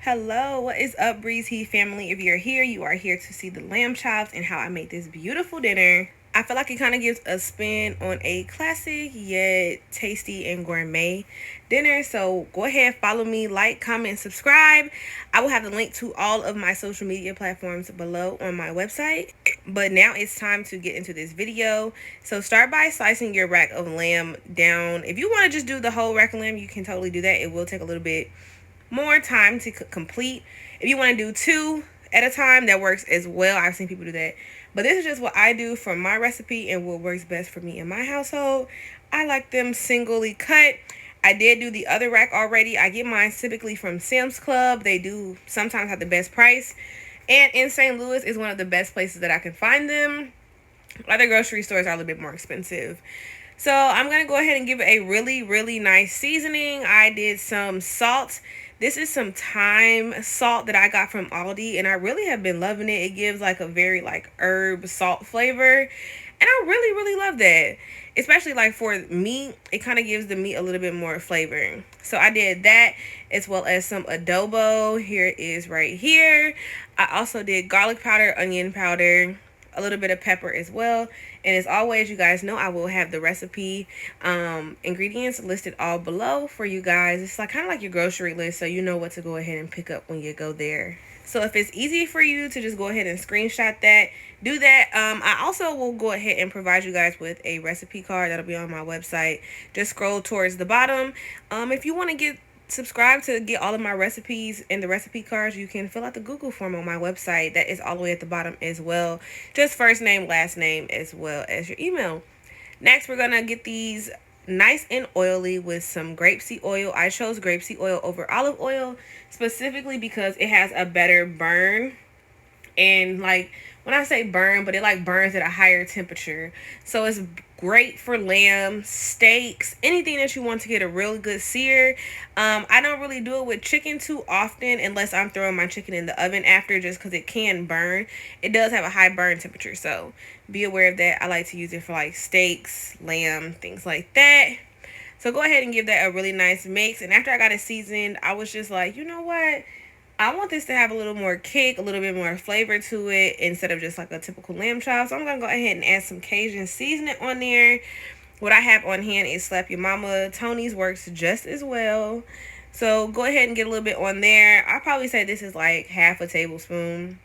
Hello, what is up, Breeze Heat family? If you're here, you are here to see the lamb chops and how I made this beautiful dinner. I feel like it kind of gives a spin on a classic yet tasty and gourmet dinner. So go ahead, follow me, like, comment, subscribe. I will have the link to all of my social media platforms below on my website. But now it's time to get into this video. So start by slicing your rack of lamb down. If you want to just do the whole rack of lamb, you can totally do that. It will take a little bit more time to complete. If you want to do two at a time, that works as well. I've seen people do that. But this is just what I do for my recipe and what works best for me in my household. I like them singly cut. I did do the other rack already. I get mine typically from Sam's Club. They do sometimes have the best price. And in St. Louis is one of the best places that I can find them. Other grocery stores are a little bit more expensive. So I'm going to go ahead and give it a really nice seasoning. I did some salt. This is some thyme salt that I got from Aldi, and I really have been loving it. It gives like a very like herb salt flavor, and I really love that. Especially like for meat, it kind of gives the meat a little bit more flavor. So I did that as well as some adobo. Here it is right here. I also did garlic powder, onion powder, a little bit of pepper as well. And as always, you guys know I will have the recipe ingredients listed all below for you guys. It's like kind of like your grocery list, so you know what to go ahead and pick up when you go there. So if it's easy for you to just go ahead and screenshot that, do that. I also will go ahead and provide you guys with a recipe card that'll be on my website. Just scroll towards the bottom. If you want to get subscribe to get all of my recipes and the recipe cards, you can fill out the Google form on my website. That is all the way at the bottom as well. Just first name, last name, as well as your email. Next, we're gonna get these nice and oily with some grapeseed oil. I chose grapeseed oil over olive oil specifically because it has a better burn. And like when I say burn, but it like burns at a higher temperature. So it's great for lamb, steaks, anything that you want to get a really good sear. I don't really do it with chicken too often unless I'm throwing my chicken in the oven after, just because it can burn. It does have a high burn temperature, so be aware of that. I like to use it for like steaks, lamb, things like that. So go ahead and give that a really nice mix. And after I got it seasoned, I was just like, you know what? I want this to have a little more kick, a little bit more flavor to it instead of just like a typical lamb chop. So I'm going to go ahead and add some Cajun seasoning on there. What I have on hand is Slap Your Mama. Tony's works just as well. So go ahead and get a little bit on there. I'll probably say this is like half a tablespoon.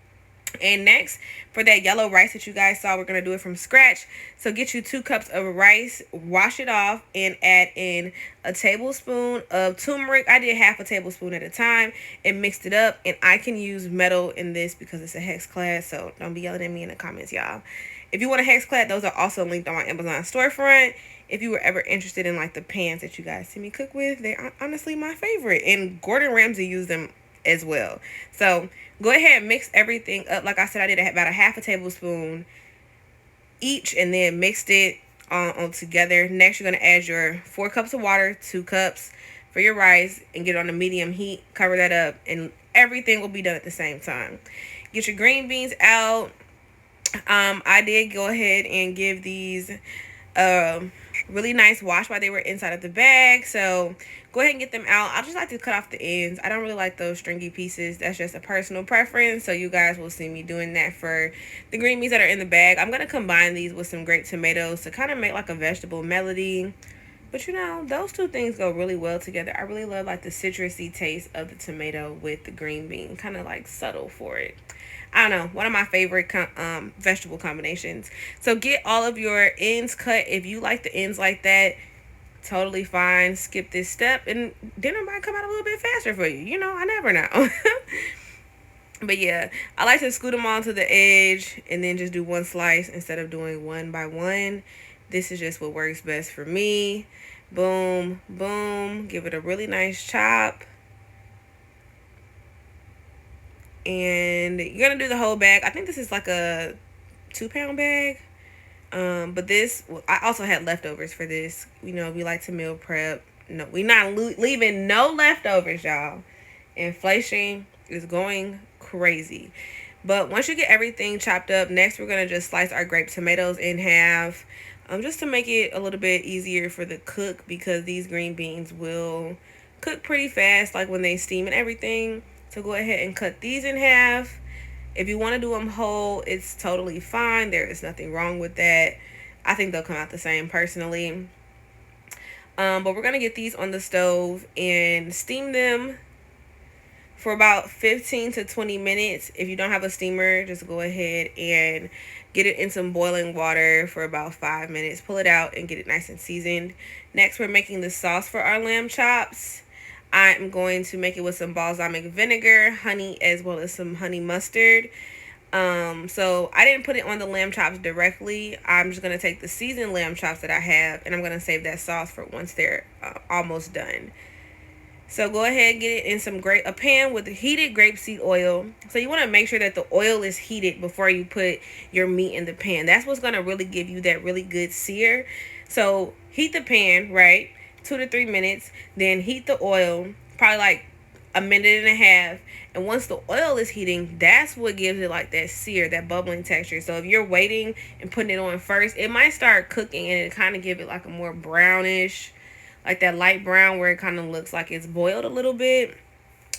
And next, for that yellow rice that you guys saw, we're going to do it from scratch. So get you 2 cups of rice, wash it off, and add in a tablespoon of turmeric. I did half a tablespoon at a time and mixed it up. And I can use metal in this because it's a hex clad, so don't be yelling at me in the comments, y'all. If you want a hex clad, those are also linked on my Amazon storefront. If you were ever interested in like the pans that you guys see me cook with, they're honestly my favorite. And Gordon Ramsay used them as well. So go ahead and mix everything up. Like I said, I did about a half a tablespoon each and then mixed it on together. Next, you're going to add your 4 cups of water, 2 cups for your rice, and get it on a medium heat. Cover that up, and everything will be done at the same time. Get your green beans out. I did go ahead and give these really nice wash while they were inside of the bag. So go ahead and get them out. I just like to cut off the ends. I don't really like those stringy pieces. That's just a personal preference. So you guys will see me doing that for the green beans that are in the bag. I'm going to combine these with some grape tomatoes to kind of make like a vegetable melody. But you know, those two things go really well together. I really love like the citrusy taste of the tomato with the green bean. Kind of like subtle for it. I don't know, one of my favorite vegetable combinations. So get all of your ends cut. If you like the ends like that, totally fine. Skip this step and dinner might come out a little bit faster for you. You know, I never know. But yeah, I like to scoot them all to the edge and then just do one slice instead of doing one by one. This is just what works best for me. Boom, boom. Give it a really nice chop. And you're going to do the whole bag. I think this is like a 2-pound bag. But this, I also had leftovers for this. You know, we like to meal prep. No, we're not leaving no leftovers, y'all. Inflation is going crazy. But once you get everything chopped up, next we're going to just slice our grape tomatoes in half. Just to make it a little bit easier for the cook, because these green beans will cook pretty fast, like when they steam and everything. So go ahead and cut these in half. If you want to do them whole, it's totally fine. There is nothing wrong with that. I think they'll come out the same personally. But we're going to get these on the stove and steam them for about 15 to 20 minutes. If you don't have a steamer, just go ahead and get it in some boiling water for about 5 minutes. Pull it out and get it nice and seasoned. Next, we're making the sauce for our lamb chops. I'm going to make it with some balsamic vinegar, honey, as well as some honey mustard. So I didn't put it on the lamb chops directly. I'm just going to take the seasoned lamb chops that I have, and I'm going to save that sauce for once they're almost done. So go ahead and get it in a pan with heated grapeseed oil. So you want to make sure that the oil is heated before you put your meat in the pan. That's what's going to really give you that really good sear. So heat the pan, right? 2 to 3 minutes. Then heat the oil, probably like a minute and a half. And once the oil is heating, that's what gives it like that sear, that bubbling texture. So if you're waiting and putting it on first, it might start cooking and it kind of give it like a more brownish, like that light brown where it kind of looks like it's boiled a little bit.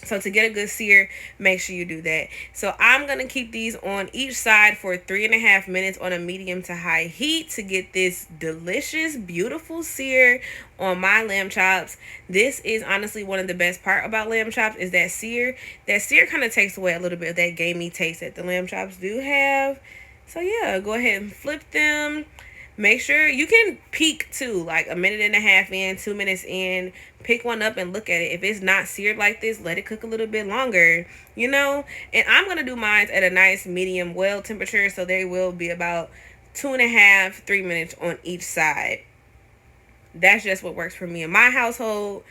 So to get a good sear, make sure you do that. So I'm going to keep these on each side for 3.5 minutes on a medium to high heat to get this delicious, beautiful sear on my lamb chops. This is honestly one of the best part about lamb chops is that sear. That sear kind of takes away a little bit of that gamey taste that the lamb chops do have. So yeah, go ahead and flip them. Make sure you can peek too, like a minute and a half in, 2 minutes in, pick one up and look at it. If it's not seared like this, let it cook a little bit longer, you know. And I'm going to do mine at a nice medium well temperature, so they will be about 2.5, 3 minutes on each side. That's just what works for me in my household.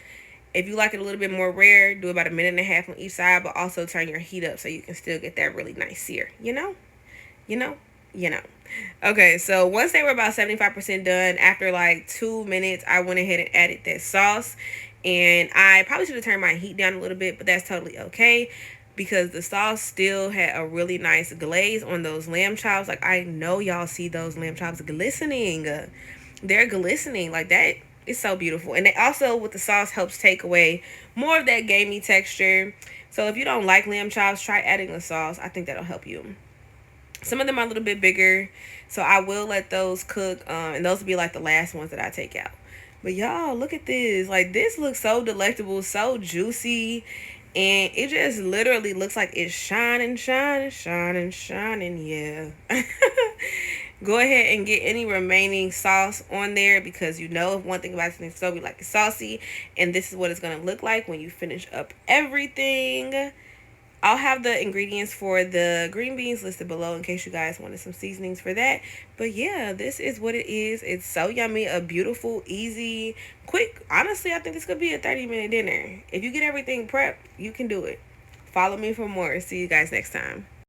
If you like it a little bit more rare, do about a minute and a half on each side, but also turn your heat up so you can still get that really nice sear, you know. Okay, so once they were about 75% done, after like 2 minutes, I went ahead and added that sauce. And I probably should have turned my heat down a little bit, but that's totally okay because the sauce still had a really nice glaze on those lamb chops. Like, I know y'all see those lamb chops glistening. They're glistening like that. It's so beautiful. And they also, with the sauce, helps take away more of that gamey texture. So if you don't like lamb chops, try adding the sauce. I think that'll help you. Some of them are a little bit bigger, so I will let those cook, and those will be like the last ones that I take out. But y'all, look at this. Like, this looks so delectable, so juicy, and it just literally looks like it's shining, yeah. Go ahead and get any remaining sauce on there because you know one thing about this stove, we like it saucy, and this is what it's going to look like when you finish up everything. I'll have the ingredients for the green beans listed below in case you guys wanted some seasonings for that. But yeah, this is what it is. It's so yummy, a beautiful, easy, quick. Honestly, I think this could be a 30-minute dinner. If you get everything prepped, you can do it. Follow me for more. See you guys next time.